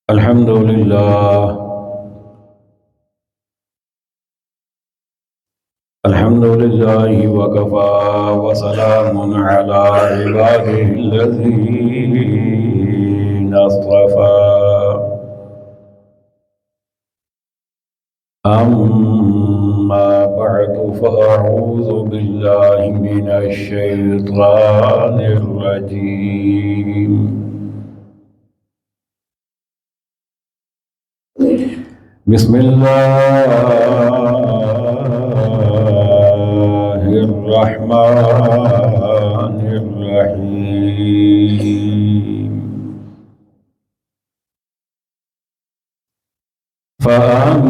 الحمد لله. الحمد لله وكفى وسلام على عباده الذين اصطفى. أما بعد فأعوذ بالله من الشيطان الرجيم. بسم الله الرحمن الرحيم. فأما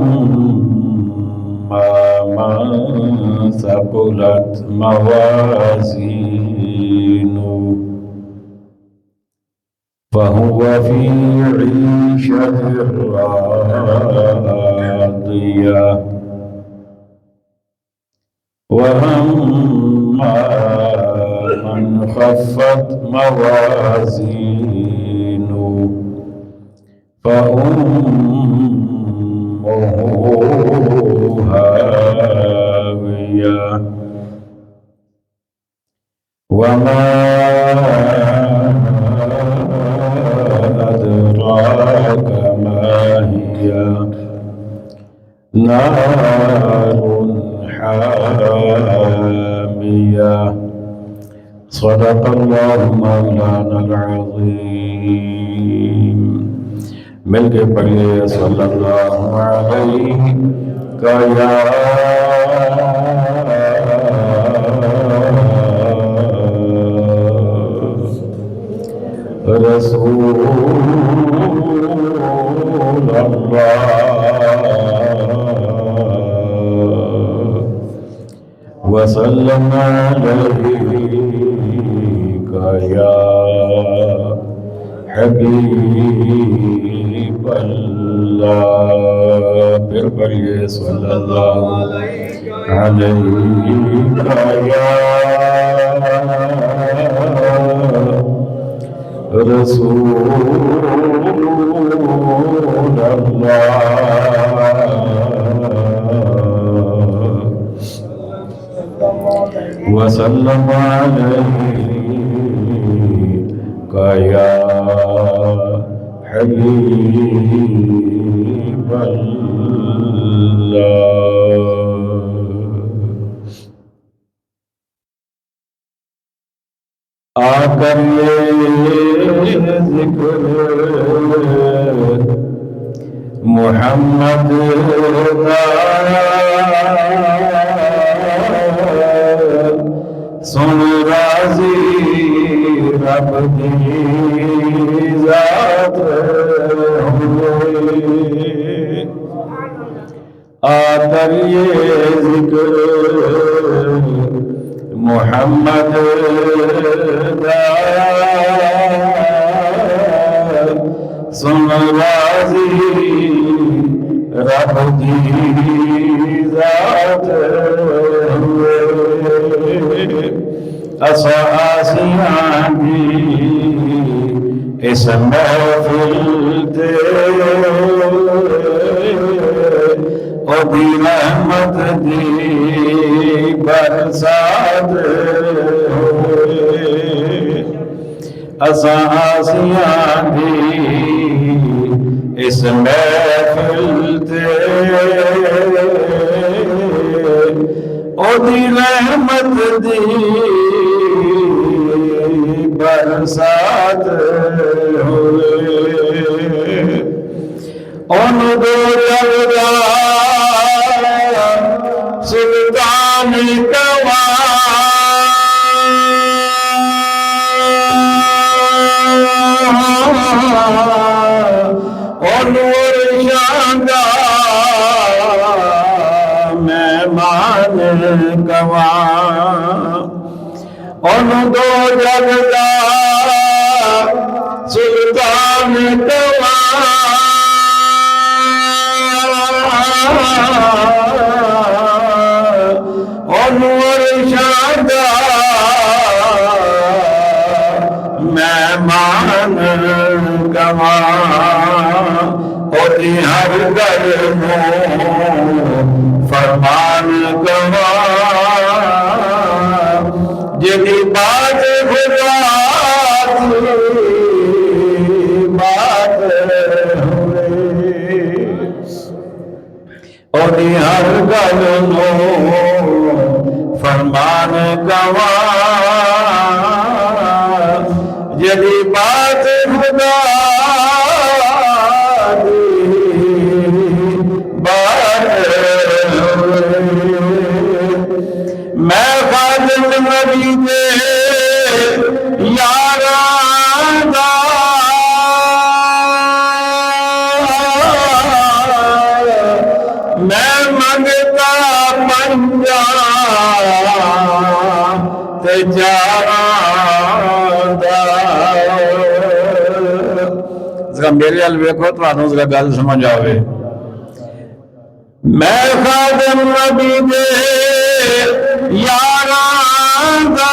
من ثقلت موازينه فهو في عيشة راضية. وأما من خفت موازينه فأمه هاوية. وما أدراك ما هي نار حامية. صدق الله مولانا العظيم. مل کے پڑھیے صلی اللہ علیہ یا رسول اللہ وسلم علیک یا حبیب اللہ. پھر پڑھیے صلی اللہ علیہ یا رسول اللہ وسلم علیک یا حبیب اللہ. آ کر یہ ذکر محمد سن راضی رب دی ذات ہوئے. آ کر یہ ذکر محمد سن راضی رب دی ذات ہوئے. اسا آسیاں دی اس محفل تے او دی رحمت دی برسات ہوئے. اسا آسیاں دی اس محفل تے او دی رحمت دی برسات ہوئے. ان دو جگہ سلطان انور شاندار مہمان گواں. ان دو جگہ سلطان انور شاندار مہمان گواں. دی ہر گل فرمان گواہ جدی بات خدا دی بات ہوئے اور دی ہر گل فرمان گواہ جدی بات خدا دی بات ہوئے میں خادم نبی دے یاراں دا میں منگتا پنجا تے جاراں دا میرے ال ویکھو تانوں ذرا گل سمجھ آوے میں خادم نبی دے یاراں دا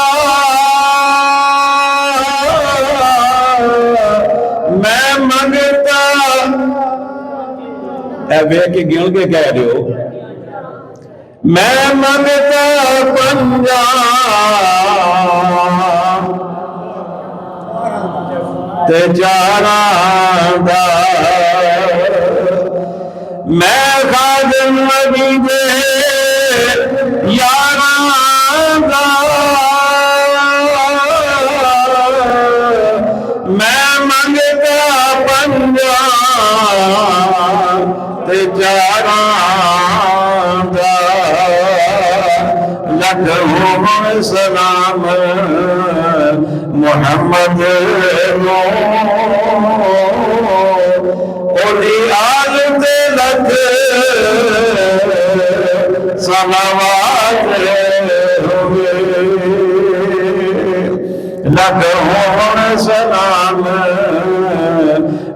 میں منگتا اے ویکھ کے گن کے کہہ رہے ہو میں منگتا پنجا تے جاراں دا میں خادم نبی دے یاراں دا میں منگتا پنجا تے جاراں دا لکھوں سلام محمد نو اولی آل تے لکھ صلوات ہوئے لکھوں سلام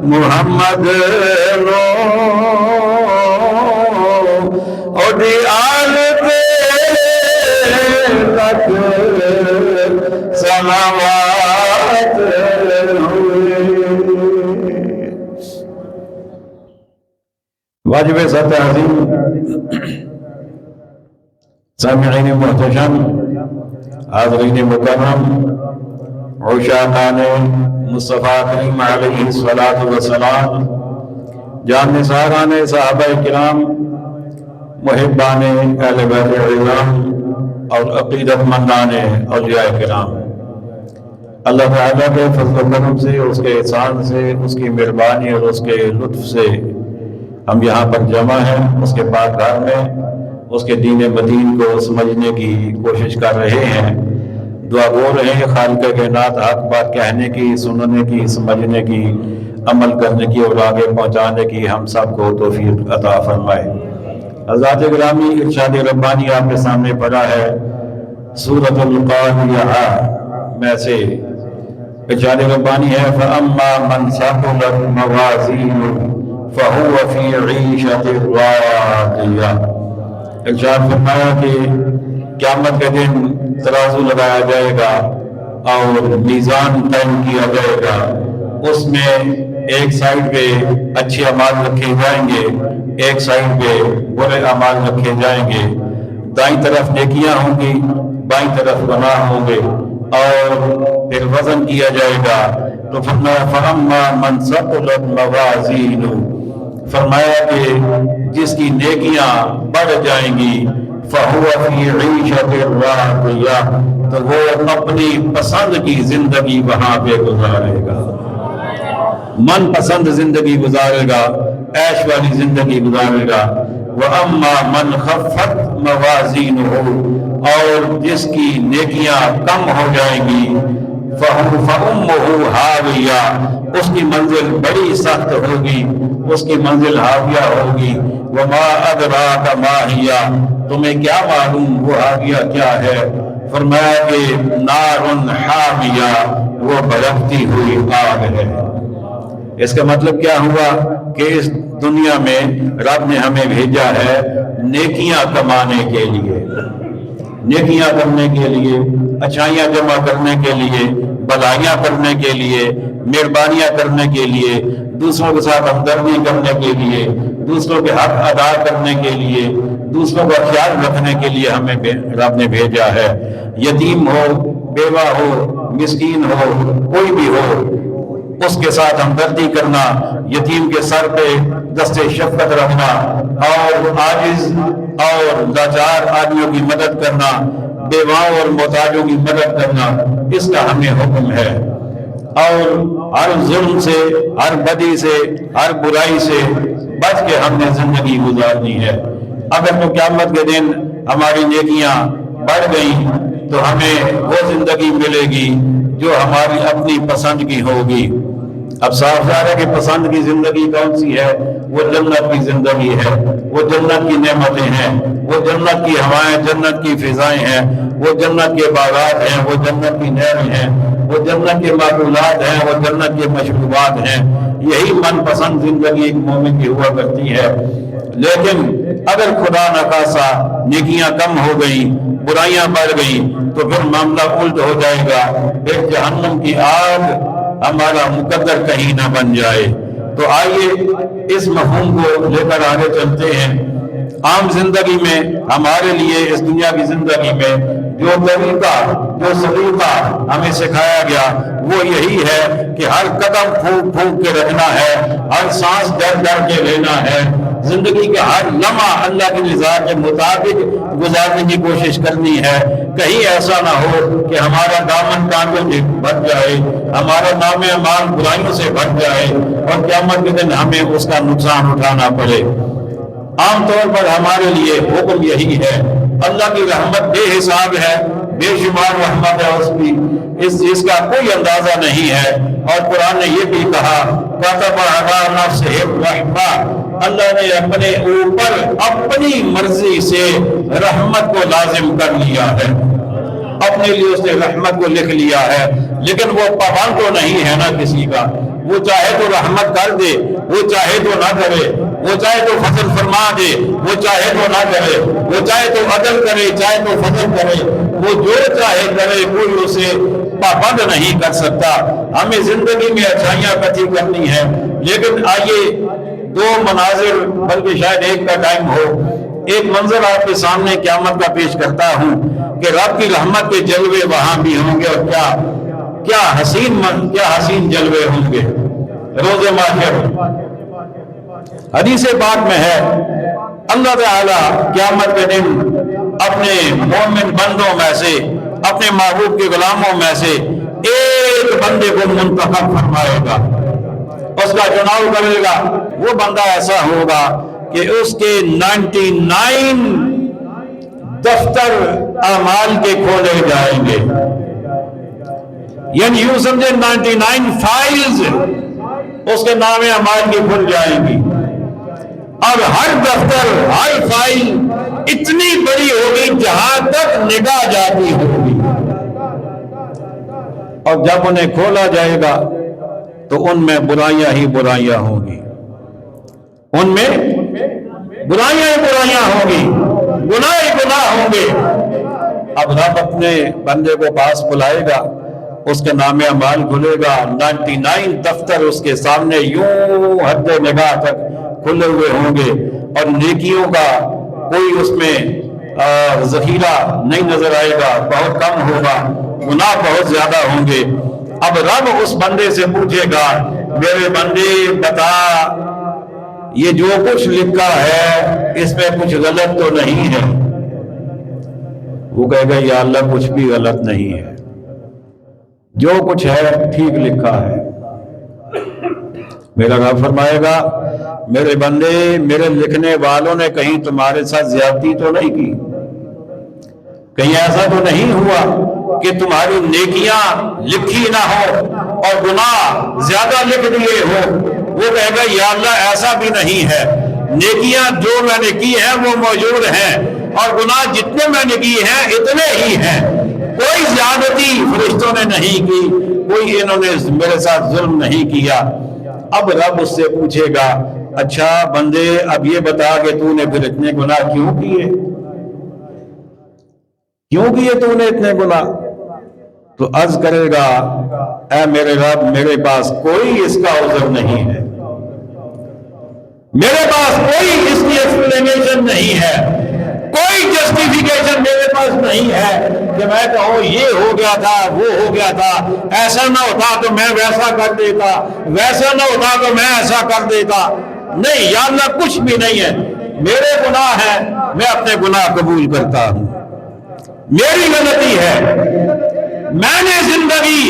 محمد نو اولی آل تے لکھ صلوات ہوئے واجب ذات عظیم سامعین محتشم حاضرین مکرم عشاقان مصطفیٰ کریم علیہ الصلاۃ والسلام جان نثاران صحابہ کرام محبان اہل بیت العظام اور عقیدت مندان اولیاء کرام اللہ تعالیٰ کے فضل و کرم سے اس کے احسان سے اس کی مہربانی اور اس کے لطف سے ہم یہاں پر جمع ہیں اس کے پاک گھر میں اس کے دین مدین کو سمجھنے کی کوشش کر رہے ہیں دعا گو رہے ہیں خالق کائنات حق بات کہنے کی سننے کی سمجھنے کی عمل کرنے کی اور آگے پہنچانے کی ہم سب کو توفیق عطا فرمائے حضرات گرامی ارشاد ربانی آپ کے سامنے پڑھا ہے سورۃ القاریہ میں سے ارشاد ربانی ہے فَأَمَّا مَنْ ثَقُلَتْ مَوَازِینُهُ فَهُوَ فِي عِیشَةٍ رَاضِیَةٍ ارشاد فرمایا کہ قیامت کے دن ترازو لگایا جائے گا اور میزان تعین کیا جائے گا اس میں ایک سائڈ پہ اچھے اعمال رکھے جائیں گے ایک سائڈ پہ برے اعمال رکھے جائیں گے دائیں طرف نیکیاں ہوں گی بائیں طرف گناہ ہوں گے اور پھر وزن کیا جائے گا تو فرمایا فَأَمَّا مَنْ ثَقُلَتْ مَوَازِینُهُ فرمایا کہ جس کی نیکیاں بڑھ جائیں گی فَهُوَ فِي عِیشَةٍ رَاضِیَةٍ تو وہ اپنی پسند کی زندگی وہاں پہ گزارے گا من پسند زندگی گزارے گا عیش والی زندگی گزارے گا وَأَمَّا مَنْ خَفَّتْ مَوَازِینُهُ اور جس کی نیکیاں کم ہو جائیں گی فَأُمُّهُ ہاویہ اس کی منزل بڑی سخت ہوگی اس کی منزل ہاویہ ہوگی وَمَا أَدْرَاكَ مَا هِيَ تمہیں کیا معلوم وہ ہاویہ کیا ہے فرمایا کہ نار حامیہ وہ بھڑکتی ہوئی آگ ہے اس کا مطلب کیا ہوا کہ اس دنیا میں رب نے ہمیں بھیجا ہے نیکیاں کمانے کے لیے نیکیاں کرنے کے لیے اچھائیاں جمع کرنے کے لیے بھلائیاں کرنے کے لیے مہربانیاں کرنے کے لیے دوسروں کے ساتھ ہمدردی کرنے کے لیے، دوسروں کے حق ادا کرنے کے لیے، دوسروں کا خیال رکھنے کے لیے ہمیں رب نے بھیجا ہے۔ یتیم ہو، بیوہ ہو، مسکین ہو، کوئی بھی ہو، اس کے ساتھ ہمدردی کرنا، یتیم کے سر پہ دست شفقت رکھنا، اور عاجز اور لاچار آدمیوں کی مدد کرنا، بیواؤں اور محتاجوں کی مدد کرنا، اس کا ہمیں حکم ہے۔ اور ہر ظلم سے، ہر بدی سے، ہر برائی سے بچ کے ہم نے زندگی گزارنی ہے۔ اگر تو قیامت کے دن ہماری نیکیاں بڑھ گئیں تو ہمیں وہ زندگی ملے گی جو ہماری اپنی پسند کی ہوگی۔ اب صاف ظاہر ہے کہ پسند کی زندگی کون سی ہے؟ وہ جنت کی زندگی ہے، وہ جنت کی نعمتیں ہیں، وہ جنت کی ہوائیں، جنت کی فضائیں ہیں، وہ جنت کے باغات ہیں، وہ جنت کی نہریں ہیں، وہ جنت کے معقولات ہیں، وہ جنت کے مشروبات ہیں۔ یہی من پسند زندگی ایک مومن کی ہوا کرتی ہے۔ لیکن اگر خدا نخواستہ نیکیاں کم ہو گئیں، برائیاں بڑھ گئیں، تو پھر معاملہ الٹ ہو جائے گا، پھر جہنم کی آگ ہمارا مقدر کہیں نہ بن جائے۔ تو آئیے اس مفہوم کو لے کر آگے چلتے ہیں۔ عام زندگی میں ہمارے لیے اس دنیا کی زندگی میں جو طریقہ، جو سلیقہ ہمیں سکھایا گیا وہ یہی ہے کہ ہر قدم پھونک پھونک کے رکھنا ہے، ہر سانس ڈر ڈر کے لینا ہے، زندگی کا ہر لمحہ اللہ کی رضا کے مطابق گزارنے کی کوشش کرنی ہے۔ کہیں ایسا نہ ہو کہ ہمارا دامن کانٹوں سے بھر جائے، ہمارا نام اعمال برائیوں سے بھر جائے اور قیامت کے دن ہمیں اس کا نقصان اٹھانا پڑے۔ عام طور پر ہمارے لیے حکم یہی ہے۔ اللہ کی رحمت بے حساب ہے، بے شمار رحمت ہے اس کی، اس کا کوئی اندازہ نہیں ہے۔ اور قرآن نے یہ بھی کہا کتب علی نفسہ الرحمہ، اللہ نے اپنے اوپر اپنی مرضی سے رحمت کو لازم کر لیا ہے، اپنے لیے اس نے رحمت کو لکھ لیا ہے۔ لیکن وہ پابند تو نہیں ہے نا کسی کا، وہ چاہے تو رحمت کر دے، وہ چاہے تو نہ کرے، وہ چاہے تو فضل فرما دے، وہ چاہے تو نہ کرے، وہ چاہے تو عدل کرے، چاہے تو فضل کرے، وہ جو چاہے کرے، کوئی اسے پابند نہیں کر سکتا۔ ہمیں زندگی میں اچھائیاں کتھی کرنی ہے، لیکن آئیے دو مناظر، بلکہ شاید ایک کا ٹائم ہو، ایک منظر آپ کے سامنے قیامت کا پیش کرتا ہوں کہ رب کی رحمت کے جلوے وہاں بھی ہوں گے، اور کیا حسین جلوے ہوں گے روز محشر۔ حدیث پاک میں ہے اللہ تعالیٰ قیامت کے دن اپنے مومن بندوں میں سے، اپنے محبوب کے غلاموں میں سے ایک بندے کو منتخب فرمائے گا، اس کا چناؤ کرے گا۔ وہ بندہ ایسا ہوگا کہ اس کے 99 دفتر اعمال کے کھولے جائیں گے، یعنی یوں سمجھے 99 فائلز اس کے نام اعمال کی کھل جائیں گی، اور ہر دفتر، ہر فائل اتنی بڑی ہوگی جہاں تک نگاہ جاتی ہوگی، اور جب انہیں کھولا جائے گا تو ان میں برائیاں ہی برائیاں ہوں گی، ان میں برائیاں ہی برائیاں ہوں گی، گناہ ہی گناہ ہوں گے۔ اب رب اپنے بندے کو پاس بلائے گا، اس کے نام اعمال کھلے گا، 99 دفتر اس کے سامنے یوں حد نگاہ تک کھلے ہوئے ہوں گے، اور نیکیوں کا کوئی اس میں ذخیرہ نہیں نظر آئے گا، بہت کم ہوگا، گناہ بہت زیادہ ہوں گے۔ اب رب اس بندے سے پوچھے گا میرے بندے بتا یہ جو کچھ لکھا ہے اس میں کچھ غلط تو نہیں ہے؟ وہ کہے گا یا اللہ کچھ بھی غلط نہیں ہے، جو کچھ ہے ٹھیک لکھا ہے۔ میرا رب فرمائے گا میرے بندے، میرے لکھنے والوں نے کہیں تمہارے ساتھ زیادتی تو نہیں کی؟ کہیں ایسا تو نہیں ہوا کہ تمہاری نیکیاں لکھی نہ ہو اور گناہ زیادہ لکھ دیے ہو؟ وہ کہے گا یا اللہ ایسا بھی نہیں ہے، نیکیاں جو میں نے کی ہیں وہ موجود ہیں، اور گناہ جتنے میں نے کی ہیں اتنے ہی ہیں، کوئی زیادتی فرشتوں نے نہیں کی، کوئی انہوں نے میرے ساتھ ظلم نہیں کیا۔ اب رب اس سے پوچھے گا اچھا بندے اب یہ بتا کہ تو نے پھر اتنے گناہ کیوں کیے؟ کیوں کیے تو نے اتنے گناہ؟ تو عرض کرے گا اے میرے رب میرے پاس کوئی اس کا عذر نہیں ہے، میرے پاس کوئی اس کی ایکسپلینیشن نہیں ہے، کوئی جسٹیفیکیشن میرے پاس نہیں ہے کہ میں کہوں یہ ہو گیا تھا، وہ ہو گیا تھا، ایسا نہ ہوتا تو میں ویسا کر دیتا، ویسا نہ ہوتا تو میں ایسا کر دیتا۔ نہیں یا اللہ، کچھ بھی نہیں ہے، میرے گناہ ہیں، میں اپنے گناہ قبول کرتا ہوں، میری غلطی ہے، میں نے زندگی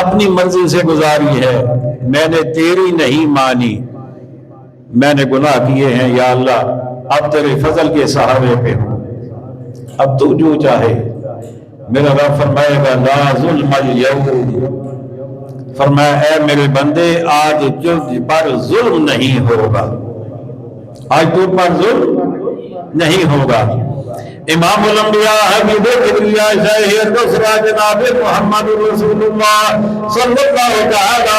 اپنی مرضی سے گزاری ہے، میں نے تیری نہیں مانی، میں نے گناہ کیے ہیں یا اللہ، اب تیرے فضل کے سہارے پہ ہوں، اب تو جو چاہے۔ میرا رب فرمائے گا لا ظلم اليوم، فرمایا اے میرے بندے آج تجھ پر ظلم نہیں ہوگا، آج تجھ پر ظلم نہیں ہوگا۔ امام الانبیاء حبیب کبریا شاہ دوسرا جناب محمد رسول اللہ صلی اللہ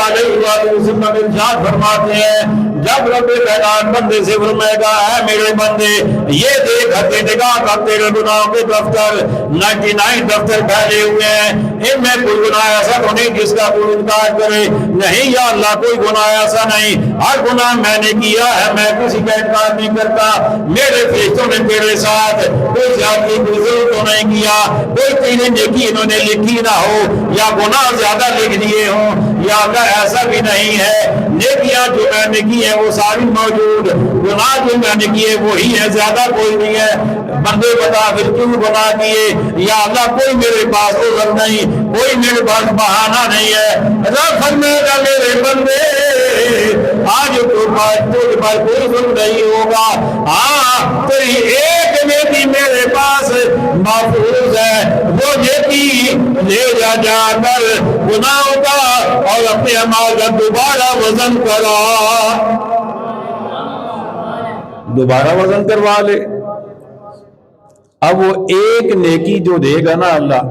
علیہ وآلہ وسلم ارشاد فرماتے ہیں جب رب کائنات بندے سے فرمائے گا اے میرے بندے یہ دیکھ ہتھے نگاہ کر تیرے گناہوں کے دفتر 99 دفتر پھیلے ہوئے ہیں، ان میں کوئی گناہ ایسا تو نہیں جس کا کوئی انکار کرے، نہیں یا اللہ کوئی گناہ ایسا نہیں، ہر گناہ میں نے کیا ہے، میں کسی کا انکار نہیں کرتا، میرے فرشتوں نے تیرے ساتھ کوئی زیادتی کوئی ظلم تو نہیں کیا، کوئی تیری نیکی انہوں نے لکھی نہ ہو یا گناہ زیادہ لکھ دیے ہوں، یا اللہ ایسا بھی نہیں ہے، نیکیاں جو میں نے کی ہیں وہ ساری موجود، گناہ جو میں نے کیے وہی ہے، زیادہ کوئی نہیں ہے۔ بندے بتا پھر کیوں گناہ کیے، یا اللہ کوئی میرے پاس عذر نہیں، کوئی میرے پاس بہانہ نہیں ہے۔ رب فرمائے گا میرے بندے آج تو تجھ پر کوئی ظلم نہیں ہوگا، ہاں تیری ایک نیکی میرے پاس محفوظ ہے، وہ نیکی لے جا کر گناہوں کا اور اپنے اعمال کا دوبارہ وزن کرا، دوبارہ وزن کروا لے۔ اب وہ ایک نیکی جو دے گا نا اللہ،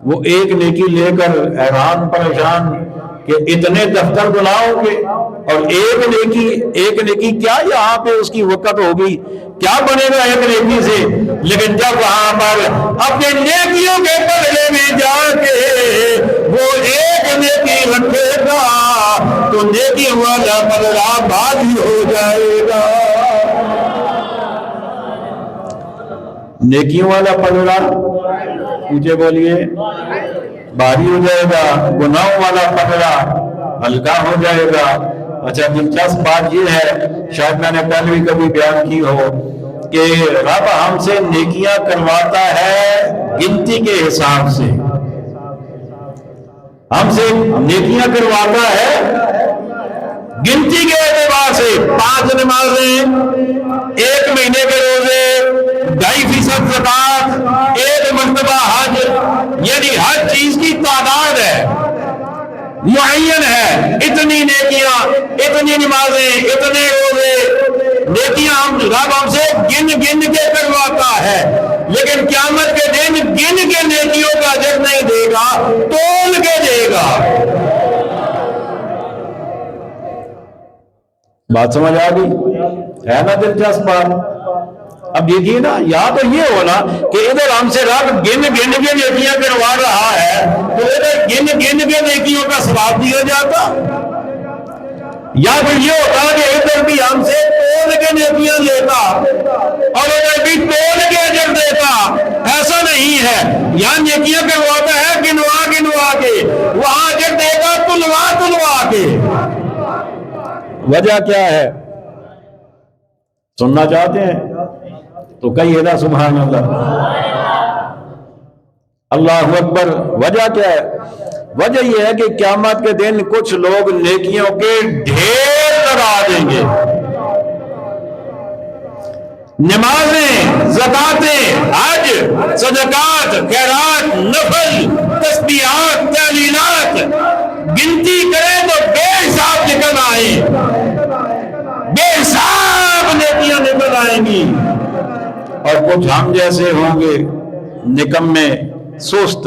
وہ ایک نیکی لے کر حیران پریشان کہ اتنے دفتر بناؤ گے، اور ایک نیکی کیا یہاں پہ اس کی وقت ہوگی، کیا بنے گا ایک نیکی سے، لیکن جب وہاں پر اپنے نیکیوں کے پلڑے میں جا کے وہ ایک نیکی رکھے گا تو نیکی والا پلڑا بھاری ہو جائے گا، نیکیوں والا پلڑا اونچے بولیے بھاری ہو جائے گا، گناہوں والا پلڑا ہلکا ہو جائے گا۔ اچھا دلچسپ بات یہ ہے، شاید میں نے پہلے بھی کبھی بیان کی ہو کہ رب ہم سے نیکیاں کرواتا ہے گنتی کے حساب سے، ہم سے نیکیاں کرواتا ہے گنتی کے اعتبار سے، 5 نمازیں، 1 مہینے کے روزے، 2.5% زکوٰۃ، 1 مرتبہ حج، یعنی ہر چیز کی تعداد ہے، معین ہے، اتنی نیکیاں، اتنی نمازیں، اتنے روزے، نیکیاں رب ہم سے گن کے کرواتا ہے، لیکن قیامت کے دن گن کے نیکیوں کا اجر نہیں دے گا، تول کے دے گا۔ بات سمجھ آ گئی ہے نا دلچسپ بات؟ اب دیکھیے نا، یا تو یہ ہونا کہ ادھر ہم سے رب گن کے نیکیاں کروا رہا ہے تو ادھر گن کے نیکیوں کا ثواب دیا جاتا، یا پھر یہ ہوتا کہ ادھر بھی ہم سے تول کے نیکیاں لیتا اور ادھر بھی تول کے اجر دیتا۔ ایسا نہیں ہے، یہاں نیکیاں کرواتا ہے گنوا کے، وہاں اجر دے گا تلوا کے۔ وجہ کیا ہے سننا چاہتے ہیں تو کہیے نا سبحان اللہ، اللہ اکبر۔ وجہ کیا ہے؟ وجہ یہ ہے کہ قیامت کے دن کچھ لوگ نیکیوں کے ڈھیر لگا دیں گے، نمازیں، زکاتیں، حج، صدقات، خیرات، نفل، تسبیحات، تعلیلات، گنتی کریں تو بے حساب نکل آئیں، بے حساب نیکیاں نکل آئیں گی، اور کچھ ہم جیسے ہوں گے نکمے سست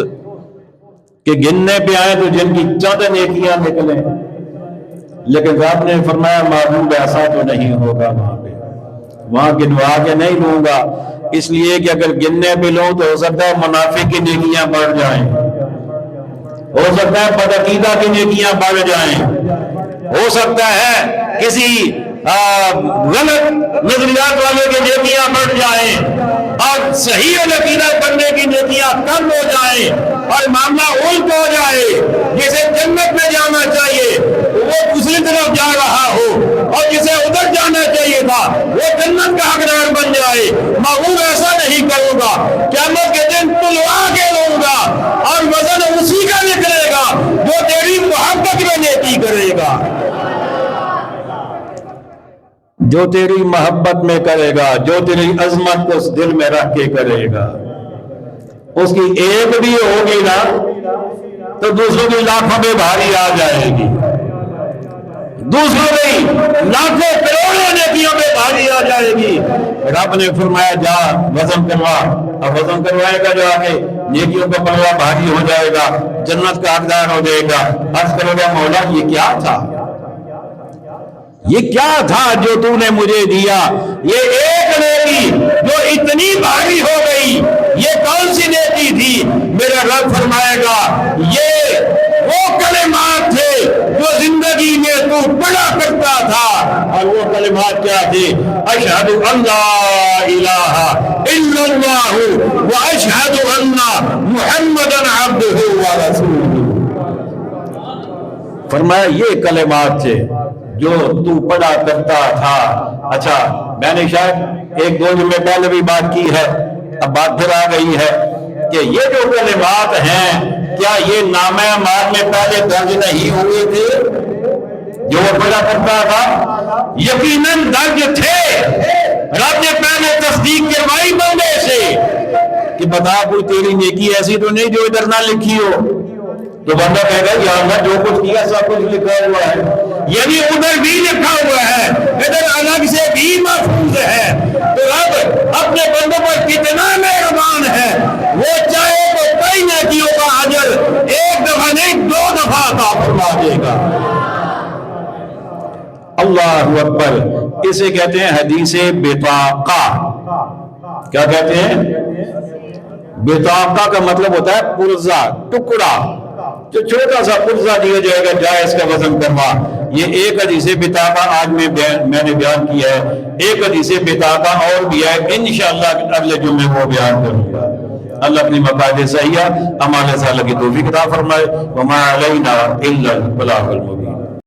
کہ گننے پہ آئے تو جن کی چند نیکیاں نکلیں، لیکن رب نے فرمایا معلوم ایسا تو نہیں ہوگا، وہاں گنوا کے نہیں لوں گا، اس لیے کہ اگر گننے پہ لوں تو ہو سکتا ہے منافق کی نیکیاں بڑھ جائیں، ہو سکتا ہے بدعقیدہ کی نیکیاں بڑھ جائیں، ہو سکتا ہے کسی غلط نظریات والے کی نیکیاں بڑھ جائیں اور صحیح عقیدہ کرنے کی نیکیاں کم ہو جائیں اور معاملہ الٹ ہو جائے، جسے جنت میں جانا چاہیے وہ دوسری طرف جا رہا ہو اور جسے ادھر جانا چاہیے تھا وہ جنت کا حقدار بن جائے، میں ایسا نہیں کروں گا، قیامت کے دن تلوا کے لوں گا اور وزن اسی کا نکلے گا جو تیری محبت میں نیکی کرے گا، جو تیری محبت میں کرے گا، جو تیری عظمت کو اس دل میں رکھ کے کرے گا۔ اس کی ایک بھی ہوگی نا تو دوسروں کی لاکھوں میں بھاری آ جائے گی، دوسروں کی لاکھوں کروڑوں نیکیوں میں بھاری آ جائے گی۔ رب نے فرمایا جا وزن کروا، اب وزن کروائے گا جو آگے نیکیوں کا پلڑا بھاری ہو جائے گا، جنت کا حقدار ہو جائے گا۔ عرض کرو گے مولا یہ کیا تھا، یہ کیا تھا جو تو نے مجھے دیا؟ یہ ایک نیکی جو اتنی بھاری ہو گئی، یہ کون سی نیکی تھی؟ میرا رب فرمائے گا یہ وہ کلمات تھے جو زندگی میں تو پڑھا کرتا تھا، اور وہ کلمات کیا تھے؟ اشہد ان لا الہ الا اللہ واشہد ان محمدا عبدہ ورسولہ۔ فرمایا یہ کلمات تھے جو تو پڑھا کرتا تھا۔ اچھا، میں نے شاید ایک دو جمعے پہلے بھی بات کی ہے، اب بات پھر آ گئی ہے کہ یہ جو کلمات ہیں کیا یہ نامہ اعمال میں پہلے درج نہیں ہوئے تھے جو وہ پڑھا کرتا تھا؟ یقیناً درج تھے، رب نے پہلے تصدیق کروائی بندے سے کہ بتا کوئی تیری نیکی ایسی تو نہیں جو ادھر نہ لکھی ہو، تو بندہ کہے گا یا اللہ جو کچھ کیا سب کچھ لکھا ہوا ہے، یعنی ادھر بھی لکھا ہوا ہے، ادھر الگ سے بھی محفوظ ہے۔ تو رب اپنے بندوں پر کتنا مہربان ہے، وہ چاہے تو کئی نیکیوں کا اجر ایک دفعہ نہیں 2 دفعہ عطا فرما دے گا۔ اللہ اکبر، اسے کہتے ہیں حدیث بطاقہ۔ کیا کہتے ہیں؟ بطاقہ کا مطلب ہوتا ہے پرزہ، ٹکڑا، جو چھوٹا سا پرزہ دیا جائے گا جائے اس کا وزن کروا۔ یہ ایک حدیث بطاقہ آج میں نے بیان کیا ہے، ایک حدیث بطاقہ اور بھی ہے، انشاءاللہ اگلے جمعے وہ بیان کروں گا۔ اللہ اپنی مقاصد صحیحہ اعمال صالحہ کی توفیق عطا فرمائے۔ وما علینا الا البلاغ المبین۔